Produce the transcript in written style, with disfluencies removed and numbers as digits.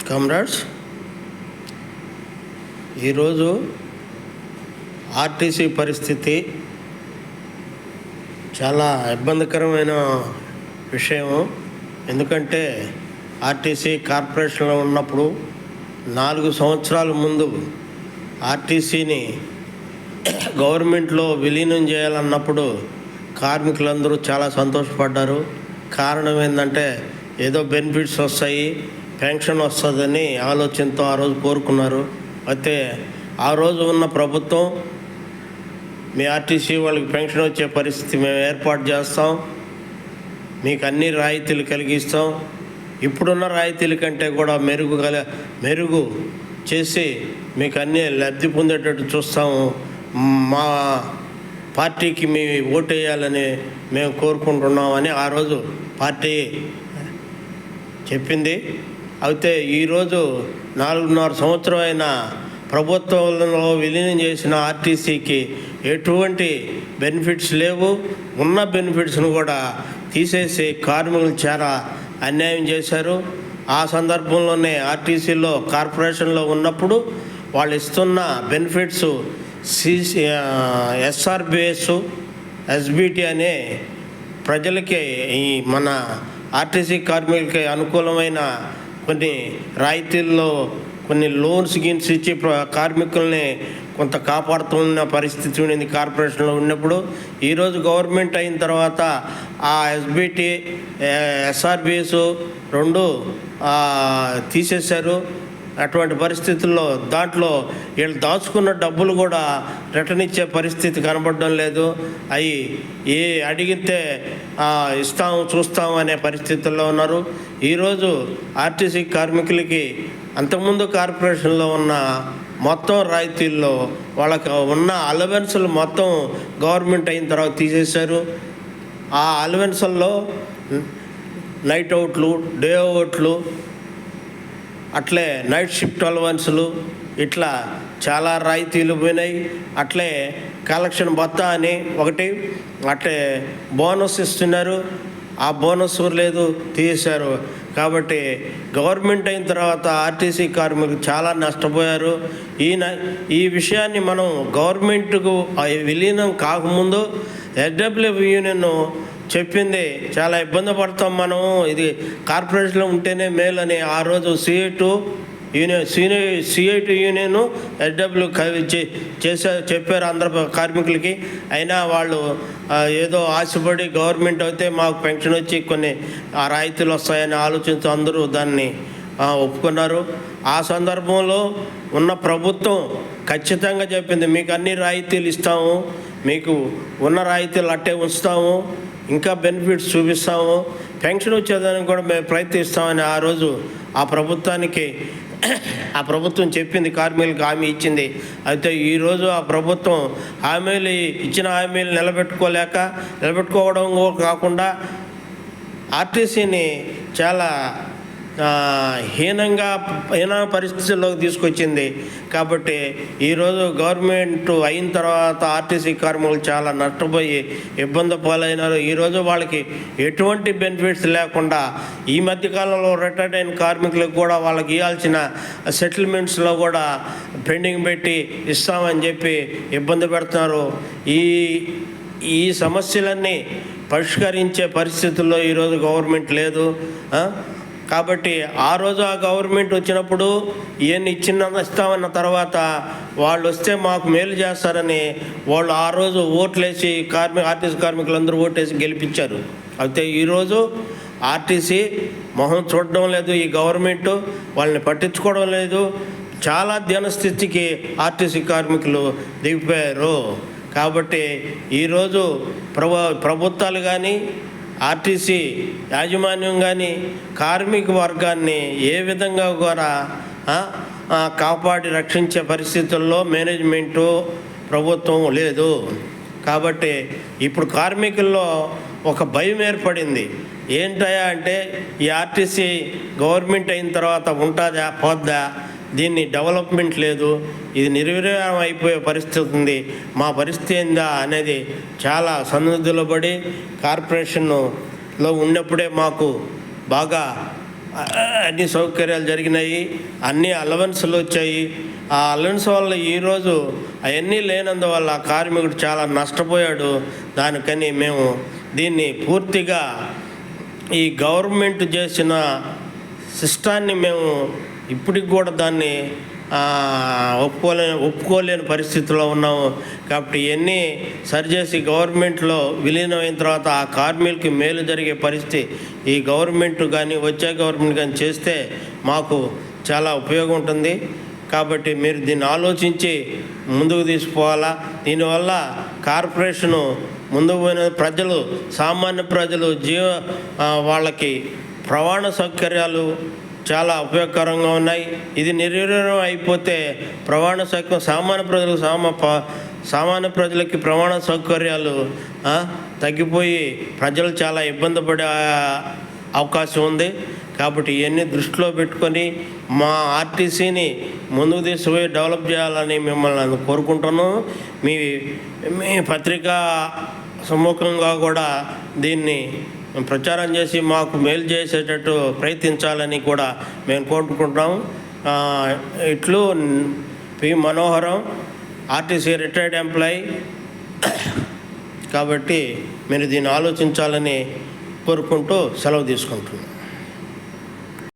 కమ్రాడ్స్, ఈరోజు ఆర్టీసీ పరిస్థితి చాలా ఇబ్బందికరమైన విషయం. ఎందుకంటే ఆర్టీసీ కార్పొరేషన్లో ఉన్నప్పుడు 4 సంవత్సరాల ముందు ఆర్టీసీని గవర్నమెంట్లో విలీనం చేయాలన్నప్పుడు కార్మికులందరూ చాలా సంతోషపడ్డారు. కారణం ఏంటంటే ఏదో బెనిఫిట్స్ వస్తాయి, పెన్షన్ వస్తుందని ఆలోచనతో ఆ రోజు కోరుకున్నారు. అయితే ఆ రోజు ఉన్న ప్రభుత్వం మీ ఆర్టీసీ వాళ్ళకి పెన్షన్ వచ్చే పరిస్థితి మేము ఏర్పాటు చేస్తాం, మీకు అన్ని రాయితీలు కలిగిస్తాం, ఇప్పుడున్న రాయితీల కంటే కూడా మెరుగు చేసి మీకు అన్నీ లబ్ధి పొందేటట్టు చూస్తాము, మా పార్టీకి మీ ఓటేయాలని మేము కోరుకుంటున్నామని ఆ రోజు పార్టీ చెప్పింది. అయితే ఈరోజు 4.5 సంవత్సరం అయిన ప్రభుత్వంలో విలీనం చేసిన ఆర్టీసీకి ఎటువంటి బెనిఫిట్స్ లేవు. ఉన్న బెనిఫిట్స్ను కూడా తీసేసి కార్మికులు చాలా అన్యాయం చేశారు. ఆ సందర్భంలోనే ఆర్టీసీలో కార్పొరేషన్లో ఉన్నప్పుడు వాళ్ళు ఇస్తున్న బెనిఫిట్స్ ఎస్ఆర్బిఎస్, ఎస్బిటి అనే ప్రజలకి ఈ మన ఆర్టీసీ కార్మికులకి అనుకూలమైన కొన్ని రాయితీల్లో కొన్ని లోన్స్ ఇచ్చి కార్మికుల్ని కొంత కాపాడుతున్న పరిస్థితి ఉండింది కార్పొరేషన్లో ఉన్నప్పుడు. ఈరోజు గవర్నమెంట్ అయిన తర్వాత ఆ ఎస్బిటి, ఎస్ఆర్బిఎస్ 2 తీసేశారు. అటువంటి పరిస్థితుల్లో దాంట్లో వీళ్ళు దాచుకున్న డబ్బులు కూడా రిటర్న్ ఇచ్చే పరిస్థితి కనబడడం లేదు. అవి అడిగితే ఇస్తాము చూస్తాము అనే పరిస్థితుల్లో ఉన్నారు. ఈరోజు ఆర్టీసీ కార్మికులకి అంతకుముందు కార్పొరేషన్లో ఉన్న మొత్తం రాయితీల్లో వాళ్ళకి ఉన్న అలవెన్సులు మొత్తం గవర్నమెంట్ అయిన తర్వాత తీసేశారు. ఆ అలవెన్సుల్లో నైట్ అవుట్లు, డే అవుట్లు, అట్లే నైట్ షిఫ్ట్ అలవెన్సులు, ఇట్లా చాలా రాయితీలు పోయినాయి. అట్లే కలెక్షన్ భత్తా అని ఒకటి, అట్లే బోనస్ ఇస్తున్నారు, ఆ బోనస్ లేదు, తీసేశారు. కాబట్టి గవర్నమెంట్ అయిన తర్వాత ఆర్టీసీ కార్మికులు చాలా నష్టపోయారు. ఈ విషయాన్ని మనం గవర్నమెంట్కు విలీనం కాకముందు ఎస్డబ్ల్యూ యూనియన్ చెప్పింది, చాలా ఇబ్బంది పడతాం మనం, ఇది కార్పొరేషన్లో ఉంటేనే మేలని ఆ రోజు సిఐటి యూనియన్ ఎస్డబ్ల్యూ చెప్పారు అందరు కార్మికులకి. అయినా వాళ్ళు ఏదో ఆశపడి గవర్నమెంట్ అయితే మాకు పెన్షన్ వచ్చి కొన్ని రాయితీలు వస్తాయని ఆలోచించి అందరూ దాన్ని ఒప్పుకున్నారు. ఆ సందర్భంలో ఉన్న ప్రభుత్వం ఖచ్చితంగా చెప్పింది, మీకు అన్ని రాయితీలు ఇస్తాము, మీకు ఉన్న రాయితీలు అట్టే ఉంచుతాము, ఇంకా బెనిఫిట్స్ చూపిస్తాము, పెన్షన్ వచ్చేదానికి కూడా మేము ప్రయత్నిస్తామని ఆ రోజు ఆ ప్రభుత్వం చెప్పింది, కార్మికులకు హామీ ఇచ్చింది. అయితే ఈరోజు ఆ ప్రభుత్వం ఇచ్చిన హామీలు నిలబెట్టుకోవడం కాకుండా ఆర్టీసీని చాలా హీన పరిస్థితుల్లోకి తీసుకొచ్చింది. కాబట్టి ఈరోజు గవర్నమెంట్ అయిన తర్వాత ఆర్టీసీ కార్మికులు చాలా నష్టపోయి ఇబ్బంది పాలైనారు. ఈరోజు వాళ్ళకి ఎటువంటి బెనిఫిట్స్ లేకుండా ఈ మధ్యకాలంలో రిటైర్డ్ అయిన కార్మికులకు కూడా వాళ్ళకి ఇవ్వాల్సిన సెటిల్మెంట్స్లో కూడా పెండింగ్ పెట్టి ఇస్తామని చెప్పి ఇబ్బంది పెడుతున్నారు. ఈ సమస్యలన్నీ పరిష్కరించే పరిస్థితుల్లో ఈరోజు గవర్నమెంట్ లేదు. కాబట్టి ఆ రోజు ఆ గవర్నమెంట్ వచ్చినప్పుడు ఇవన్నీ ఇస్తామన్న తర్వాత వాళ్ళు వస్తే మాకు మేలు చేస్తారని వాళ్ళు ఆ రోజు ఓట్లేసి ఆర్టీసీ కార్మికులందరూ ఓటేసి గెలిపించారు. అయితే ఈరోజు ఆర్టీసీ మొహం చూడడం లేదు, ఈ గవర్నమెంట్ వాళ్ళని పట్టించుకోవడం లేదు. చాలా దీనస్థితికి ఆర్టీసీ కార్మికులు దిగిపోయారు. కాబట్టి ఈరోజు ప్రభుత్వాలు కానీ ఆర్టీసీ యాజమాన్యం కానీ కార్మిక వర్గాన్ని ఏ విధంగా కూడా కాపాడి రక్షించే పరిస్థితుల్లో మేనేజ్మెంటు ప్రభుత్వం లేదు. కాబట్టి ఇప్పుడు కార్మికుల్లో ఒక భయం ఏర్పడింది. ఏంటయా అంటే ఈ ఆర్టీసీ గవర్నమెంట్ అయిన తర్వాత ఉంటుందా పోద్దా, దీన్ని డెవలప్మెంట్ లేదు, ఇది నిర్వీర్యం అయిపోయే పరిస్థితి ఉంది, మా పరిస్థితి ఏందా అనేది చాలా సన్నిధిలో పడి కార్పొరేషన్లో ఉన్నప్పుడే మాకు బాగా అన్ని సౌకర్యాలు జరిగినాయి, అన్ని అలవెన్స్లు వచ్చాయి. ఆ అలవెన్స్ వల్ల ఈరోజు అవన్నీ లేనందువల్ల కార్మికుడు చాలా నష్టపోయాడు. దానికని మేము దీన్ని పూర్తిగా ఈ గవర్నమెంట్ చేసిన సిస్టాన్ని మేము ఇప్పటికి కూడా దాన్ని ఒప్పుకోలేని పరిస్థితిలో ఉన్నాము. కాబట్టి ఇవన్నీ సరిచేసి గవర్నమెంట్లో విలీనమైన తర్వాత ఆ కార్మికులకి మేలు జరిగే పరిస్థితి ఈ గవర్నమెంట్ కానీ వచ్చే గవర్నమెంట్ కానీ చేస్తే మాకు చాలా ఉపయోగం ఉంటుంది. కాబట్టి మీరు దీన్ని ఆలోచించి ముందుకు తీసుకుపోవాలా. దీనివల్ల కార్పొరేషను ముందుకు పోయిన ప్రజలు, సామాన్య ప్రజలు వాళ్ళకి రవాణా సౌకర్యాలు చాలా ఉపయోగకరంగా ఉన్నాయి. ఇది నిర్వీర్యం అయిపోతే రవాణా సౌకర్యం సామాన్య ప్రజలకి రవాణా సౌకర్యాలు తగ్గిపోయి ప్రజలు చాలా ఇబ్బంది పడే అవకాశం ఉంది. కాబట్టి ఇవన్నీ దృష్టిలో పెట్టుకొని మా ఆర్టీసీని ముందుకు తీసుకుపోయి డెవలప్ చేయాలని మిమ్మల్ని కోరుకుంటున్నాను. మీ పత్రికా సమ్ముఖంగా కూడా దీన్ని ప్రచారం చేసి మాకు మేలు చేసేటట్టు ప్రయత్నించాలని కూడా మేము కోరుకుంటున్నాము. ఇట్లు పి మనోహరం, ఆర్టీసీ రిటైర్డ్ ఎంప్లాయీ. కాబట్టి మీరు దీన్ని ఆలోచించాలని కోరుకుంటూ సెలవు తీసుకుంటున్నాను.